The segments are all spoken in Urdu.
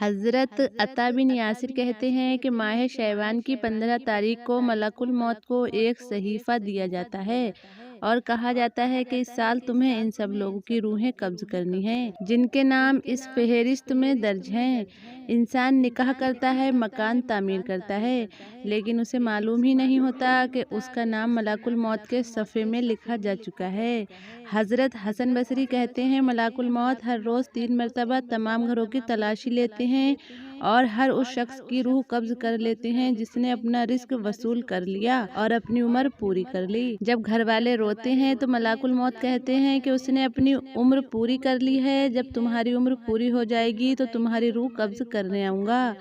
حضرت عطا بن یاسر کہتے ہیں کہ ماہ شعبان کی 15 تاریخ کو ملک الموت کو ایک صحیفہ دیا جاتا ہے اور کہا جاتا ہے کہ اس سال تمہیں ان سب لوگوں کی روحیں قبض کرنی ہیں جن کے نام اس فہرست میں درج ہیں۔ انسان نکاح کرتا ہے، مکان تعمیر کرتا ہے، لیکن اسے معلوم ہی نہیں ہوتا کہ اس کا نام ملک الموت کے صفحے میں لکھا جا چکا ہے۔ حضرت حسن بصری کہتے ہیں ملک الموت ہر روز 3 مرتبہ تمام گھروں کی تلاشی لیتے ہیں اور ہر اس شخص کی روح قبض کر لیتے ہیں جس نے اپنا رزق وصول کر لیا اور اپنی عمر پوری کر لی۔ جب گھر والے روتے ہیں تو ملک الموت کہتے ہیں کہ اس نے اپنی عمر پوری کر لی ہے، جب تمہاری عمر پوری ہو جائے گی تو تمہاری روح قبض کرنے آؤں گا۔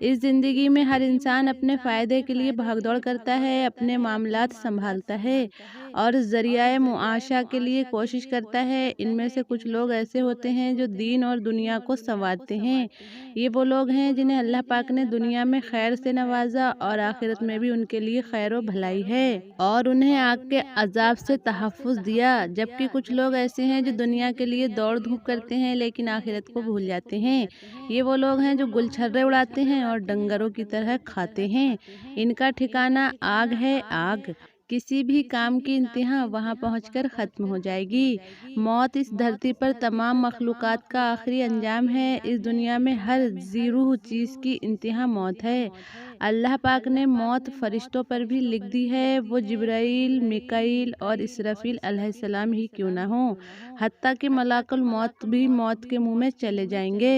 اس زندگی میں ہر انسان اپنے فائدے کے لیے بھاگ دوڑ کرتا ہے، اپنے معاملات سنبھالتا ہے اور ذریعہ معاشہ کے لیے کوشش کرتا ہے۔ ان میں سے کچھ لوگ ایسے ہوتے ہیں جو دین اور دنیا کو سنوارتے ہیں۔ یہ وہ لوگ ہیں جنہیں اللہ پاک نے دنیا میں خیر سے نوازا اور آخرت میں بھی ان کے لیے خیر و بھلائی ہے اور انہیں آگ کے عذاب سے تحفظ دیا، جبکہ کچھ لوگ ایسے ہیں جو دنیا کے لیے دوڑ دھوپ کرتے ہیں لیکن آخرت کو بھول جاتے ہیں۔ یہ وہ لوگ ہیں جو گل چھرے اڑاتے ہیں اور ڈنگروں کی طرح کھاتے ہیں۔ ان کا ٹھکانہ آگ ہے، آگ۔ کسی بھی کام کی انتہا وہاں پہنچ کر ختم ہو جائے گی۔ موت اس دھرتی پر تمام مخلوقات کا آخری انجام ہے۔ اس دنیا میں ہر ذی روح چیز کی انتہا موت ہے۔ اللہ پاک نے موت فرشتوں پر بھی لکھ دی ہے، وہ جبرائیل، میکائیل اور اسرافیل علیہ السلام ہی کیوں نہ ہوں، حتیٰ کہ ملک الموت بھی موت کے منہ میں چلے جائیں گے۔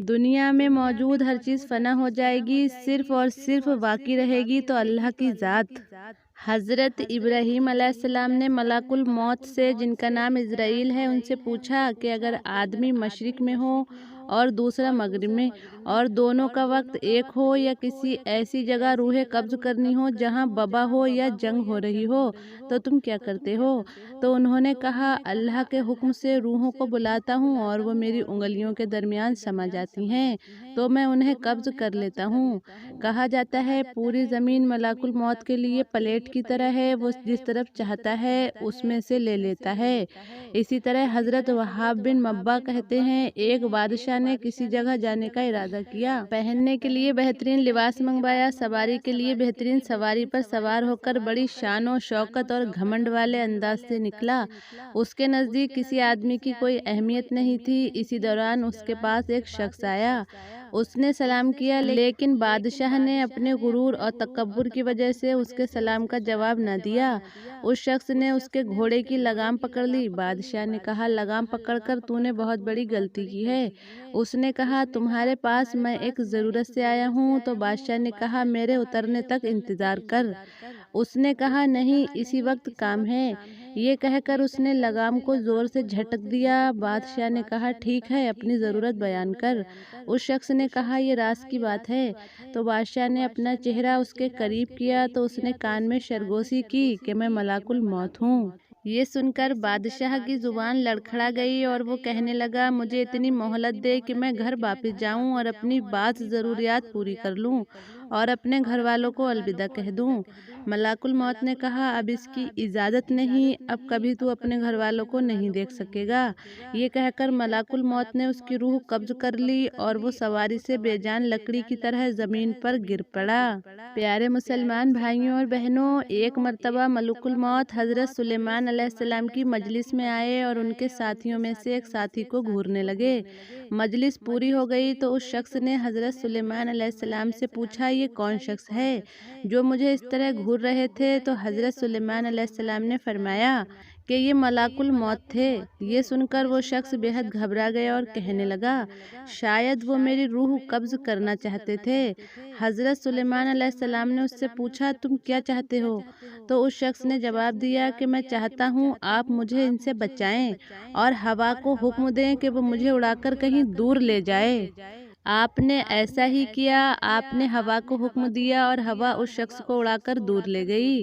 دنیا میں موجود ہر چیز فنا ہو جائے گی، صرف اور صرف باقی رہے گی تو اللہ کی ذات۔ حضرت ابراہیم علیہ السلام نے ملک الموت سے، جن کا نام عزرائیل ہے، ان سے پوچھا کہ اگر آدمی مشرق میں ہو اور دوسرا مغرب میں اور دونوں کا وقت ایک ہو، یا کسی ایسی جگہ روحیں قبض کرنی ہو جہاں وبا ہو یا جنگ ہو رہی ہو، تو تم کیا کرتے ہو؟ تو انہوں نے کہا اللہ کے حکم سے روحوں کو بلاتا ہوں اور وہ میری انگلیوں کے درمیان سما جاتی ہیں تو میں انہیں قبض کر لیتا ہوں۔ کہا جاتا ہے پوری زمین ملک الموت کے لیے پلیٹ کی طرح ہے، وہ جس طرف چاہتا ہے اس میں سے لے لیتا ہے۔ اسی طرح حضرت وہاب بن مبا کہتے ہیں ایک بادشاہ نے کسی جگہ جانے کا ارادہ کیا، پہننے کے لیے بہترین لباس منگوایا، سواری کے لیے بہترین سواری پر سوار ہو کر بڑی شان و شوکت اور گھمنڈ والے انداز سے نکلا۔ اس کے نزدیک کسی آدمی کی کوئی اہمیت نہیں تھی۔ اسی دوران اس کے پاس ایک شخص آیا، اس نے سلام کیا، لیکن بادشاہ نے اپنے غرور اور تکبر کی وجہ سے اس کے سلام کا جواب نہ دیا۔ اس شخص نے اس کے گھوڑے کی لگام پکڑ لی۔ بادشاہ نے کہا لگام پکڑ کر تو نے بہت بڑی غلطی کی ہے۔ اس نے کہا تمہارے پاس میں ایک ضرورت سے آیا ہوں۔ تو بادشاہ نے کہا میرے اترنے تک انتظار کر۔ اس نے کہا نہیں، اسی وقت کام ہے۔ یہ کہہ کر اس نے لگام کو زور سے جھٹک دیا۔ بادشاہ نے کہا ٹھیک ہے، اپنی ضرورت بیان کر۔ اس شخص نے کہا یہ راز کی بات ہے۔ تو بادشاہ نے اپنا چہرہ اس کے قریب کیا تو اس نے کان میں سرگوشی کی کہ میں ملک الموت ہوں۔ یہ سن کر بادشاہ کی زبان لڑکھڑا گئی اور وہ کہنے لگا مجھے اتنی مہلت دے کہ میں گھر واپس جاؤں اور اپنی بعض ضروریات پوری کر لوں اور اپنے گھر والوں کو الوداع کہہ دوں۔ ملک الموت نے کہا اب اس کی اجازت نہیں، اب کبھی تو اپنے گھر والوں کو نہیں دیکھ سکے گا۔ یہ کہہ کر ملک الموت نے اس کی روح قبض کر لی اور وہ سواری سے بے جان لکڑی کی طرح زمین پر گر پڑا۔ پیارے مسلمان بھائیوں اور بہنوں، ایک مرتبہ ملک الموت حضرت سلیمان علیہ السلام کی مجلس میں آئے اور ان کے ساتھیوں میں سے ایک ساتھی کو گھورنے لگے۔ مجلس پوری ہو گئی تو اس شخص نے حضرت سلیمان علیہ السلام سے پوچھا یہ کون شخص ہے جو مجھے اس طرح گھور رہے تھے؟ تو حضرت سلیمان علیہ السلام نے فرمایا کہ یہ ملک الموت تھے۔ یہ سن کر وہ شخص بے حد گھبرا گیا اور کہنے لگا شاید وہ میری روح قبض کرنا چاہتے تھے۔ حضرت سلیمان علیہ السلام نے اس سے پوچھا تم کیا چاہتے ہو؟ تو اس شخص نے جواب دیا کہ میں چاہتا ہوں آپ مجھے ان سے بچائیں اور ہوا کو حکم دیں کہ وہ مجھے اڑا کر کہیں دور لے جائے۔ آپ نے ایسا ہی کیا، آپ نے ہوا کو حکم دیا اور ہوا اس شخص کو اڑا کر دور لے گئی۔